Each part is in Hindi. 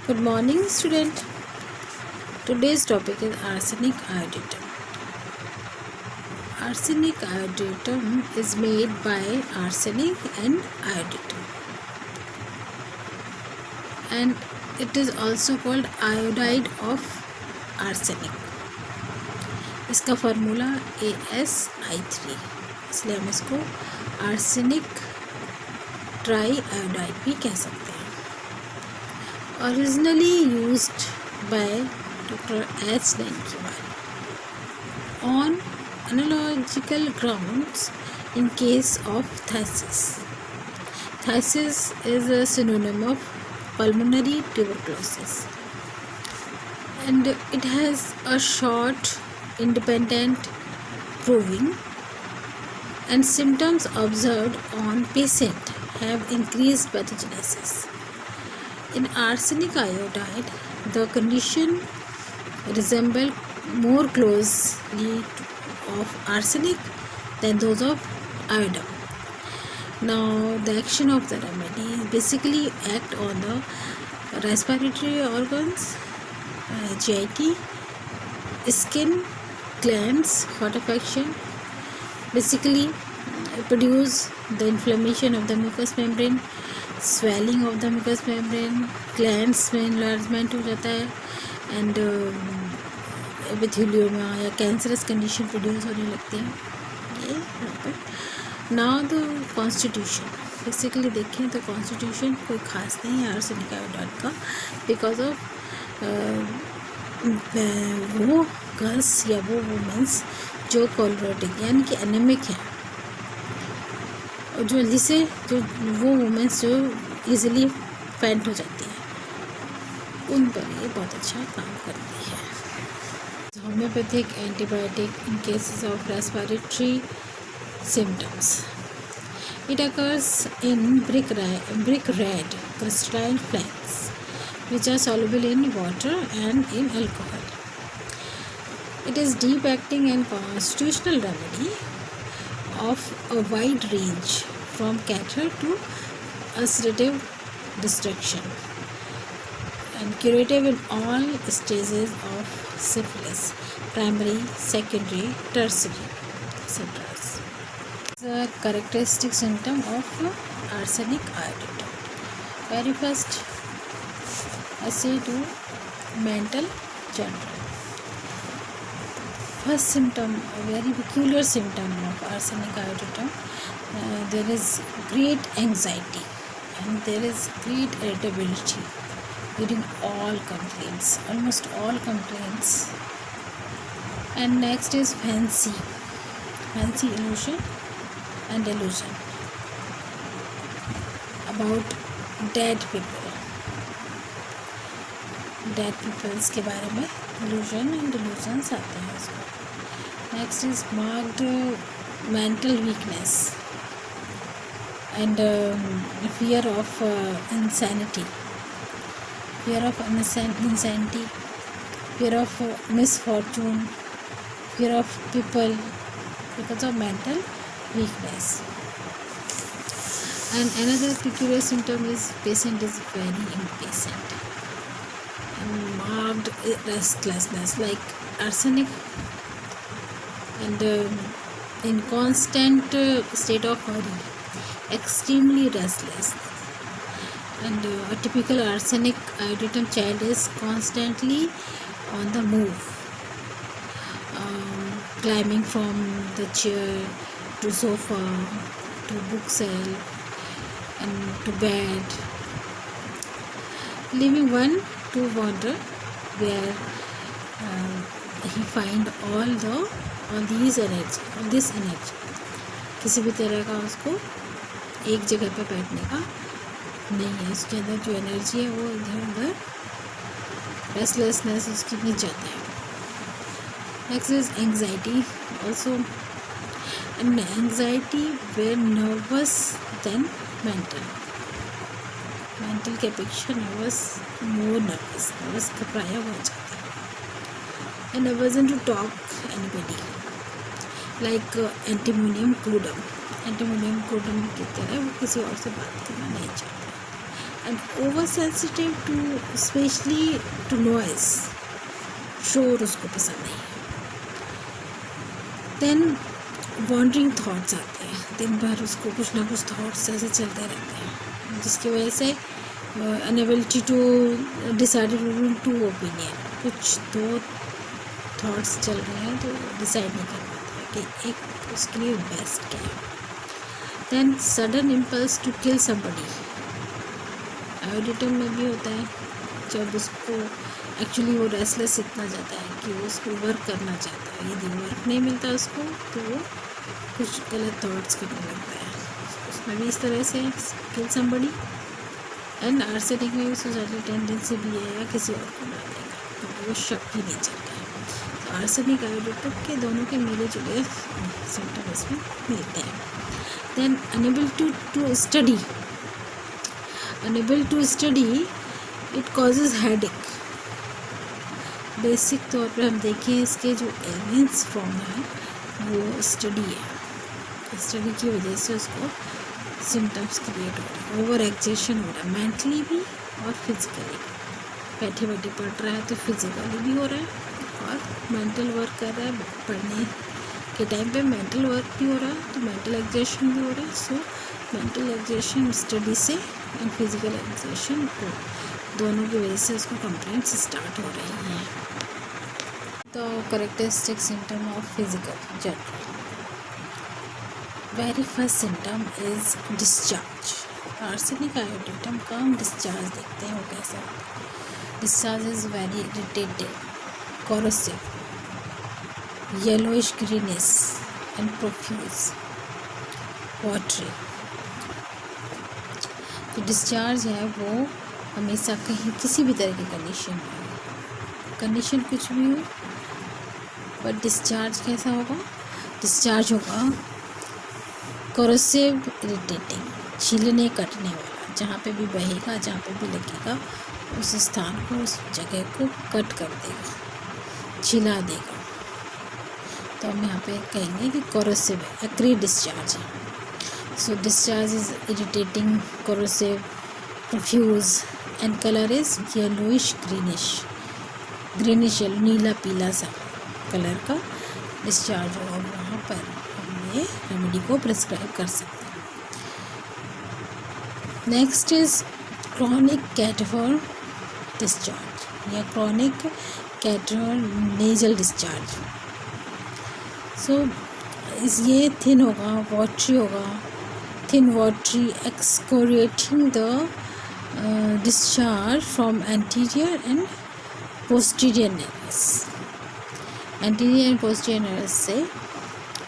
Good morning, student. Today's topic is arsenic iodatum. Arsenic iodatum is made by arsenic and iodatum, and it is also called iodide of arsenic. इसका फार्मूला AsI3, इसलिए हम इसको आर्सेनिक ट्राई आयोडाइड भी कह सकते हैं. Originally used by Dr. H. on analogical grounds in case of phthisis. Phthisis is a synonym of pulmonary tuberculosis, and it has a short independent proving, and symptoms observed on patient have increased pathogenesis. In arsenic iodide, the condition resembles more closely of arsenic than those of iodine. Now, the action of the remedy basically act on the respiratory organs, GIT, skin, glands, hot affection. Basically, produce the inflammation of the mucous membrane, swelling of the mucous membrane, glands में enlargement हो जाता है, and एपिथेलियोमा या कैंसरस कंडीशन प्रोड्यूस होने लगते हैं. ये यहाँ पर नाउ द कॉन्स्टिट्यूशन. बेसिकली देखें तो कॉन्स्टिट्यूशन कोई ख़ास नहीं है आर्सेनिक आयोडाइड का, बिकॉज ऑफ वो गर्ल्स या वो वुमेंस जो कोलोरेटिक यानी कि एनेमिक हैं, जो जिसे जो वो वुमेंस जो इजीली फेंट हो जाती हैं, उन पर ये बहुत अच्छा काम करती है. Homeopathic antibiotic in cases of respiratory symptoms. It occurs in brick red crystalline flakes which are soluble in water and in alcohol. It is deep acting and constitutional remedy of a wide range from catarrh to ulcerative destruction, and curative in all stages of syphilis, primary, secondary, tertiary, etc. The characteristic symptom of arsenic iodatum. Very first, essay to mental general. First symptom, a very peculiar symptom of arsenic iodatum. There is great anxiety and there is great irritability during all complaints, almost all complaints. And next is fancy illusion and delusion about dead peoples के बारे में illusion and delusions आते हैं उसको. Next is marked mental weakness and fear of insanity, fear of insanity, fear of misfortune, fear of people because of mental weakness. And another peculiar symptom is patient is very impatient and marked restlessness like arsenic, and in constant state of hurry, extremely restless. And a typical arsenic iodatum child is constantly on the move, climbing from the chair to sofa to bookshelf and to bed, leaving one to wander where he find all this energy. किसी भी तरह का उसको एक जगह पे बैठने का नहीं है. उसके अंदर जो एनर्जी है वो इधर उधर रेस्टलेसनेस उसकी नहीं जाता है. Next is anxiety also, and anxiety were nervous than mental के अपेक्षा more nervous घबराया हुआ जाता है. and aversion to talk anybody like antimonium crudum की तरह वो किसी और से बात करना नहीं चाहता. And over sensitive to specially to noise, शोर उसको पसंद नहीं है। देन वॉन्डरिंग थॉट्स आते हैं, दिन भर उसको कुछ ना कुछ थॉट्स ऐसे चलते रहते हैं, जिसकी वजह से अनएबिलिटी टू डिसाइड टू ओपिनियन, कुछ दो थॉट्स चल रहे हैं तो डिसाइड नहीं कर पाते कि एक उसके लिए बेस्ट क्या है। Then sudden impulse to kill somebody, आयोडेटम में भी होता है, जब उसको एक्चुअली वो रेस्टलेस इतना जाता है कि वो उसको वर्क करना चाहता है, यदि वर्क नहीं मिलता उसको तो वो कुछ गलत थॉट्स करने लगता है, उसमें भी इस तरह से किल समबडी। एंड आर्सेनिक में भी सुसाइडल टेंडेंसी भी है या किसी और को मार देगा, तो वो शक ही नहीं चलता है। तो आर्सेनिक आयोडेटम के दोनों के मिले जुले सिम्टम इसमें मिलते हैं। Then unable to study, unable to study it causes headache. Basic तौर पर हम देखें इसके जो एलिमेंट्स फॉर्म है वो स्टडी है, स्टडी की वजह से उसको सिम्टम्स क्रिएट हो रहे हैं, ओवर एक्सेशन हो रहा है मेंटली भी और फिजिकली भी, बैठे बैठे पढ़ रहा है तो फिजिकली भी हो रहा है और मेंटल वर्क कर रहा है, पढ़ने के टाइम पे मेंटल वर्क भी हो रहा है तो मेंटल एक्सेशन भी हो रहा है। सो मेंटल एक्सेशन स्टडी से एंड फिजिकल एक्सेशन को दोनों की वजह से उसको कंप्लेंट्स स्टार्ट हो रही हैं। तो characteristic symptom of physical general, very first symptom is discharge. Arsenic iodatum का हम डिस्चार्ज देखते हैं, वो कैसा होता है। Discharge is very irritating, corrosive, yellowish greenish and profuse, watery। तो डिस्चार्ज है वो हमेशा कहीं किसी भी तरह की कंडीशन में हो, कंडीशन कुछ भी हो, पर डिस्चार्ज कैसा होगा, डिस्चार्ज होगा corrosive, irritating, छीलने कटने वाला, जहाँ पे भी बहेगा, जहाँ पे भी लगेगा उस स्थान को, उस जगह को कट कर देगा, छिला देगा। तो हम यहाँ पे कहेंगे कि corrosive है, acrid डिस्चार्ज है। So discharge is irritating, corrosive, profuse and colour is yellowish greenish, greenish yellow, नीला पीला सा कलर का डिस्चार्ज होगा, वहाँ पर हम ये रेमेडी को प्रिस्क्राइब कर सकते हैं। Next is chronic catarrh discharge या chronic catarrh nasal discharge. So ये थिन होगा, वाटरी होगा, thin watery, excoriating the discharge from anterior and posterior nerves. Anterior and posterior nerves से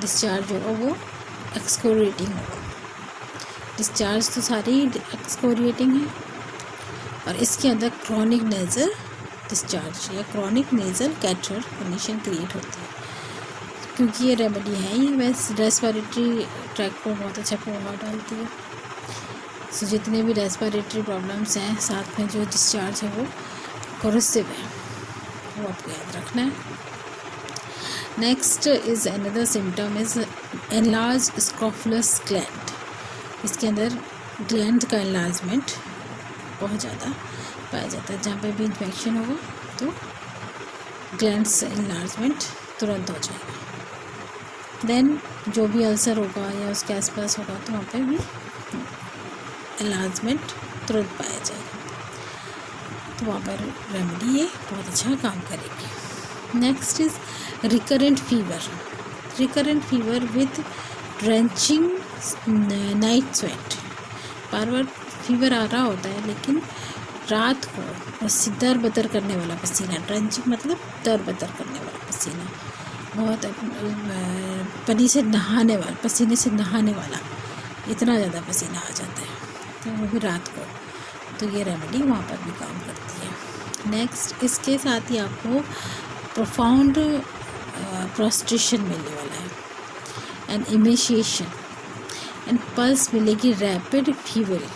डिस्चार्ज होगा वो एक्सकोरिएटिंग होगा। डिस्चार्ज तो सारी एक्सकोरिएटिंग है और इसके अंदर क्रॉनिक नेजल डिस्चार्ज या chronic nasal caterer condition create होती है, क्योंकि ये रेमेडी है ही वैसे रेस्पिरेटरी ट्रैक्ट पर बहुत अच्छा प्रभाव डालती है। सो जितने भी रेस्पिरेटरी प्रॉब्लम्स हैं, साथ में जो डिस्चार्ज है वो corrosive है, वो आपको याद रखना है। Next is another symptom is enlarge scrofulous gland. इसके अंदर ग्लैंड का एनलार्जमेंट बहुत ज़्यादा पाया जाता है, जहाँ पे भी इन्फेक्शन होगा तो ग्लैंड से एनलार्जमेंट तुरंत हो जाएगा। देन जो भी अल्सर होगा या उसके आसपास होगा तो वहाँ पे भी एनलार्जमेंट तुरंत पाया जाएगा, तो वहाँ पर रेमेडी ये बहुत अच्छा काम करेगी। Next is recurrent fever, recurrent fever with drenching night sweat. बार बार फीवर आ रहा होता है लेकिन रात को दर बदर करने वाला पसीना, ड्रेंचिंग मतलब दर बदर करने वाला पसीना, बहुत पानी से नहाने वाला, पसीने से नहाने वाला, इतना ज़्यादा पसीना आ जाता है, तो वो भी रात को, तो ये रेमेडी वहाँ पर भी काम करती है। नेक्स्ट इसके साथ ही आपको प्रोफाउंड प्रोस्ट्रेशन मिलने वाला है एंड इमेशिएशन एंड पल्स मिलेगी, रैपिड फीवर।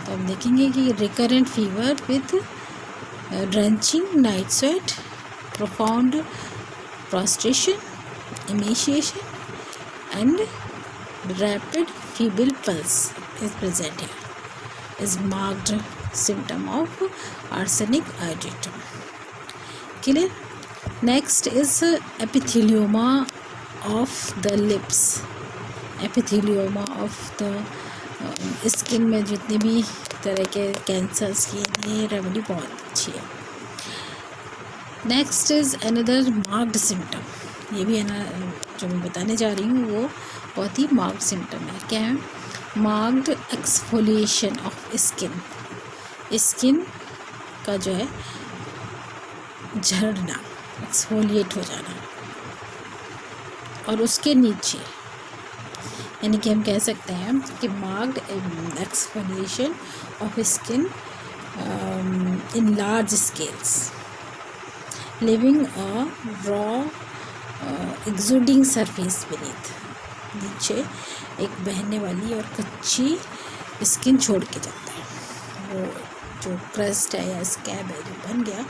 तो हम देखेंगे कि recurrent fever with drenching night sweat, profound prostration, emaciation and rapid feeble pulse is present है। is marked symptom of arsenic iodatum. Clear? Next is epithelioma of the lips. Epithelioma of the skin में जितने भी तरह के कैंसर्स की ये रेमेडी बहुत अच्छी है. Next is another marked symptom. ये भी है ना, जो मैं बताने जा रही हूँ वो बहुत ही मार्क्ड सिम्टम है. क्या है? Marked exfoliation of skin. Skin का जो है झड़ना, एक्सफोलिएट हो जाना. और उसके नीचे यानी कि हम कह सकते हैं कि marked exfoliation of skin in large scales, living a raw exuding surface beneath. नीचे एक बहने वाली और कच्ची स्किन छोड़ के जाता है. वो जो क्रस्ट है या स्कैब है जो बन गया,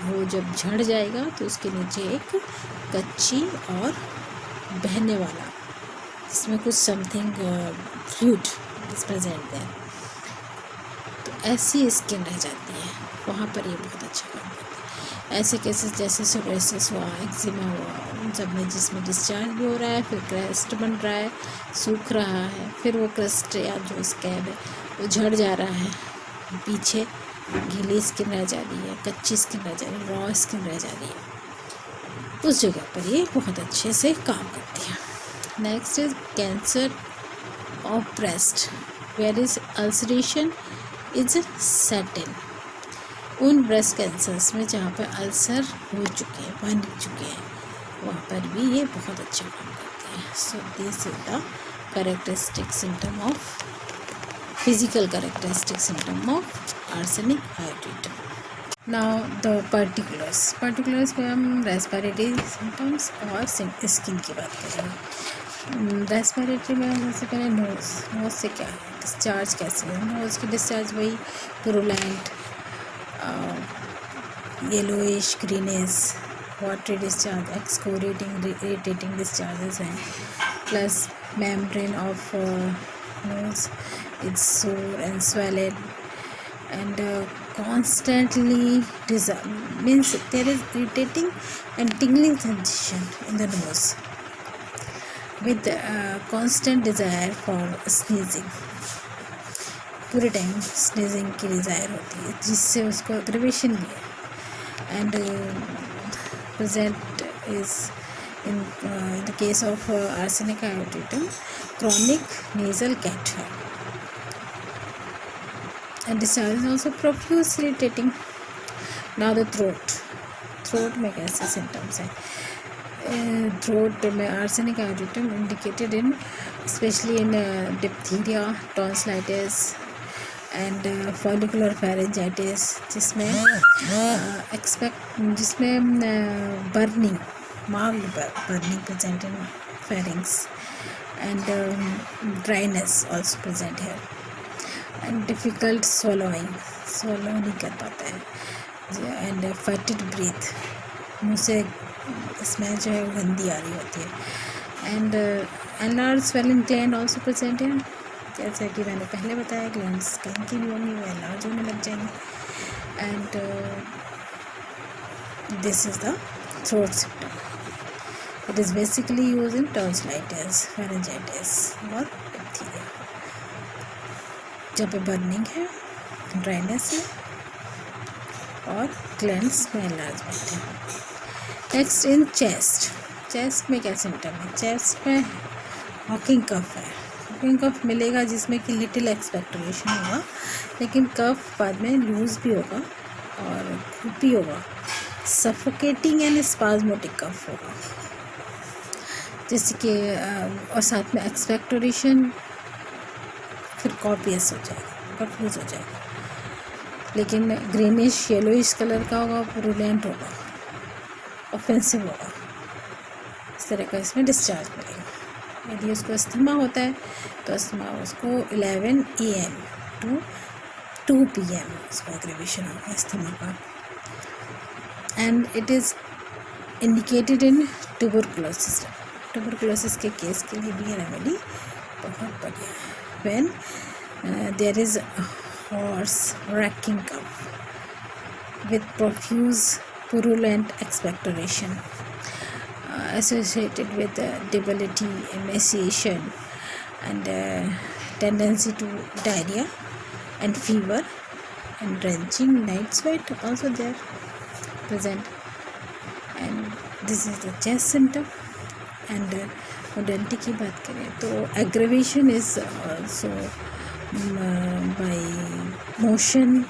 वो जब झड़ जाएगा तो उसके नीचे एक कच्ची और बहने वाला, जिसमें कुछ समथिंग फ्लूइड इज प्रेजेंट है, तो ऐसी स्किन रह जाती है. वहाँ पर ये बहुत अच्छा काम करता है. ऐसे केसेस जैसे सोरेसिस हुआ, एक्जिमा हुआ, जब में जिसमें डिस्चार्ज भी हो रहा है, फिर क्रस्ट बन रहा है, सूख रहा है, फिर वो क्रस्ट या जो स्कैब है वो झड़ जा रहा है, पीछे गीली स्किन रह जा रही है, कच्ची स्किन रह जा रही है, रॉ स्किन रह जा रही है, उस जगह पर ये बहुत अच्छे से काम करती है. Next is cancer of breast where is ulceration is set in. उन ब्रेस्ट कैंसर्स में जहाँ पर अल्सर हो चुके हैं, बन चुके हैं, वहाँ पर भी ये बहुत अच्छा काम करती है. So this is the characteristic symptom of physical characteristic symptom of arsenic iodatum. Now the particulars में हम रेस्पिरेटरी सिम्टम्स और स्किन की बात करेंगे. रेस्पिरेटरी में सबसे पहले नोज़ से क्या है, डिस्चार्ज कैसे है. नोज़ की डिस्चार्ज वही purulent, yellowish, greenish, watery discharge, excoriating, irritating discharges हैं. Plus membrane of nose is sore and swollen and constantly means there is irritating and tingling sensation in the nose with constant desire for sneezing. पूरे टाइम स्नीजिंग की डिज़ायर होती है, जिससे उसको एग्रेवेशन भी है. And present is in the case of arsenic iodatum chronic nasal cat hair. And discharge is also profuse irritating. Now the throat में कैसे सिम्टम्स हैं. थ्रोट में arsenic iodatum indicated in especially in diphtheria, tonsillitis and follicular pharyngitis, जिसमें burning, mild burning present in pharynx and dryness also present here. And difficult swallow नहीं कर पाता है. एंड फैटेड ब्रीथ, मुँह से स्मेल जो है वो गंदी आ रही होती है. And enlarge swelling gland also present है. जैसे कि मैंने पहले बताया, ग्लैंड्स कहीं की भी होंगी वो एनलार्ज होने लग जाएंगी. And this is the throat symptom. It is basically use in tonsillitis, pharyngitis और डिप्थीरिया. जब बर्निंग है, ड्राइनेस है और ग्लैंड्स में एनलार्जमेंट है. नेक्स्ट इन चेस्ट में क्या सिम्टम है. चेस्ट में हॉकिंग कफ है. हॉकिंग कफ मिलेगा जिसमें कि लिटिल एक्सपेक्टोरेशन होगा, लेकिन कफ बाद में लूज़ भी होगा और धूप भी होगा. सफोकेटिंग एंड स्पाज्मोटिक कफ होगा, जैसे कि और साथ में एक्सपेक्टोरेशन, फिर कॉपियस हो जाएगा, कन्फ्यूज हो जाएगा. लेकिन ग्रीनिश येलोइश कलर का होगा, पुरुलेंट होगा, ऑफेंसिव होगा. इस तरह का इसमें डिस्चार्ज मिलेगा. यदि उसको अस्थमा होता है तो अस्थमा उसको 11 AM to 2 PM उसको एग्रेवेशन होगा अस्थमा का. And it is indicated in tuberculosis. Tuberculosis के केस के लिए भी ये रेमेडी बहुत बढ़िया है. when there is hoarse, racking cough with profuse, purulent expectoration associated with debility, emaciation, and tendency to diarrhea and fever and drenching night sweat also there present. And this is the chest symptom. And modality की बात करें तो aggravation is also by motion,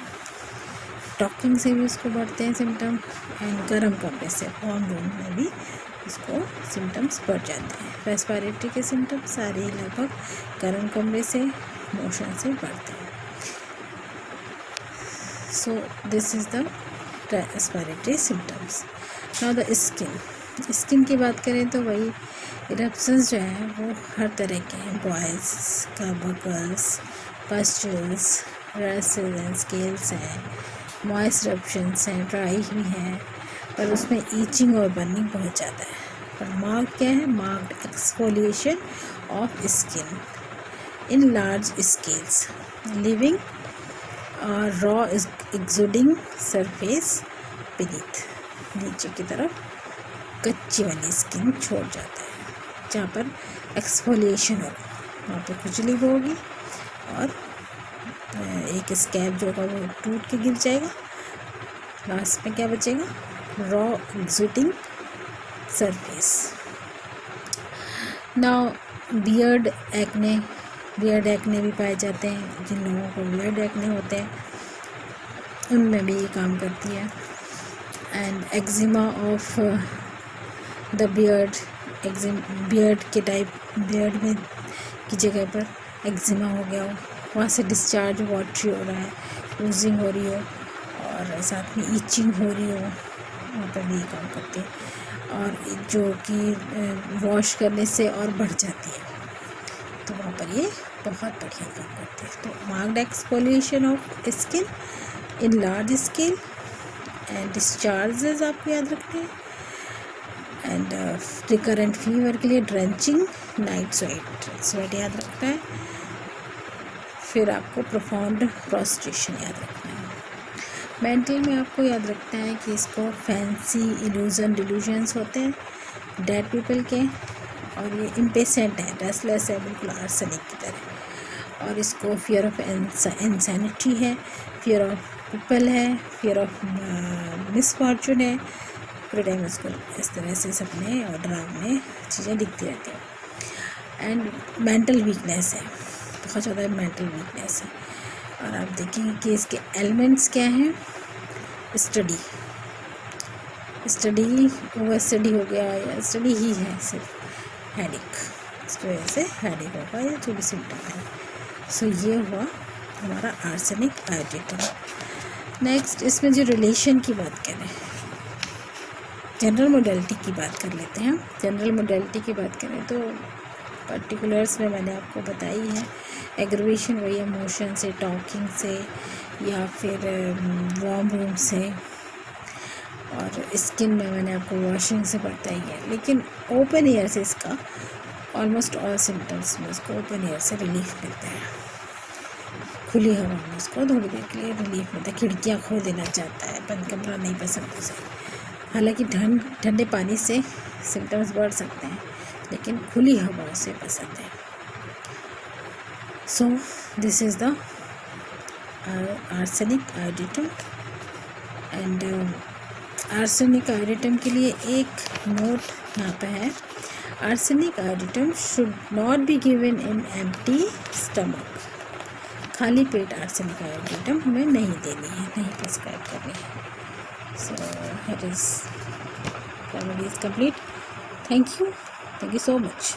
talking से भी उसको बढ़ते हैं सिम्टम, एंड गर्म कपड़े से वार्म रूम में भी उसको सिम्टम्स बढ़ जाते हैं। रेस्पिरेटरी के सिम्टम्स सारे लगभग गर्म कपड़े से, मोशन से बढ़ते हैं। So this is the respiratory symptoms. Now the skin की बात करें तो वही इरप्शंस जो हैं वो हर तरह के हैं, बॉयज़, कार्बकल्स, पस्टल्स, रैसेस एंड स्केल्स हैं, मॉइस्ट इरप्शंस हैं, ड्राई भी हैं, पर उसमें ईचिंग और बर्निंग बहुत ज़्यादा है। पर मार्क क्या है? Marked exfoliation of skin in large scales, living raw exuding surface beneath, नीचे की तरफ कच्ची वाली स्किन छोड़ जाता है, जहाँ पर एक्सफोलिएशन होगा वहाँ पर खुजली होगी और एक स्कैब जो होगा वो टूट के गिर जाएगा। लास्ट में क्या बचेगा? Raw exuding surface. Now beard acne भी पाए जाते हैं। जिन लोगों को बियर्ड एक्ने होते हैं उनमें भी ये काम करती है। And eczema of the beard के टाइप, बियर्ड में की जगह पर एक्जिमा हो गया हो, वहाँ से डिस्चार्ज वाटरी हो रहा है, लूजिंग हो रही हो और साथ में ईचिंग हो रही हो, वहाँ पर भी काम करती है। और जो कि वॉश करने से और बढ़ जाती है तो वहाँ पर ये बहुत बढ़िया काम करते हैं। तो marked exfoliation of skin in large scale and discharges आपको याद रखने हैं। एंड रिकरेंट फीवर के लिए ड्रेंचिंग नाइट स्वेट याद रखना है। फिर आपको प्रोफाउंड प्रोस्ट्रेशन याद रखना है। मेंटल में आपको याद रखना है कि इसको फैंसी डिल्यूजन्स होते हैं डेड पीपल के, और ये इम्पेशेंट है, रेस्टलेस है, बिल्कुल आर्सेनिक की तरह। और इसको फियर ऑफ इंसैनिटी है, फियर ऑफ पीपल है, फियर ऑफ मिसफॉर्चून है। पूरे टाइम इसको इस तरह से सपने और डरावने चीज़ें दिखती रहती हैं। एंड मेंटल वीकनेस है, बहुत ज़्यादा मेंटल वीकनेस है। और आप देखेंगे कि इसके एलिमेंट्स क्या हैं। स्टडी ओवर स्टडी हो गया या स्टडी ही है, सिर्फ हेडेक, इसकी वजह से हेडेक होगा या जो भी सिम्टम है। सो ये हुआ हमारा आर्सेनिक आयोडेटम। नेक्स्ट इसमें जो रिलेशन की बात करें, जनरल मोडेलिटी की बात कर लेते हैं। जनरल मोडेलिटी की बात करें तो पर्टिकुलर्स में मैंने आपको बताई है। एग्रीवेशन वही है, मोशन से, टॉकिंग से या फिर वार्म रूम से, और स्किन में मैंने आपको वॉशिंग से बताई है। लेकिन ओपन एयर से इसका ऑलमोस्ट ऑल सिम्टम्स में उसको ओपन एयर से रिलीफ मिलता है। खुली हवा में उसको थोड़ी देर के लिए रिलीफ मिलता है। खिड़कियाँ खोल देना चाहता है, बंद कमरा नहीं पसंद उसे। हालांकि ठंडे पानी से सिम्टम्स बढ़ सकते हैं, लेकिन खुली हवा उसे पसंद है। So this is the arsenic iodatum. And arsenic iodatum के लिए एक नोट यहाँ पे है, arsenic iodatum should not be given in empty stomach. खाली पेट आर्सेनिक आयोडेटम हमें नहीं देनी है, नहीं प्रिस्क्राइब करनी है। So it is, remedy is complete. Thank you so much.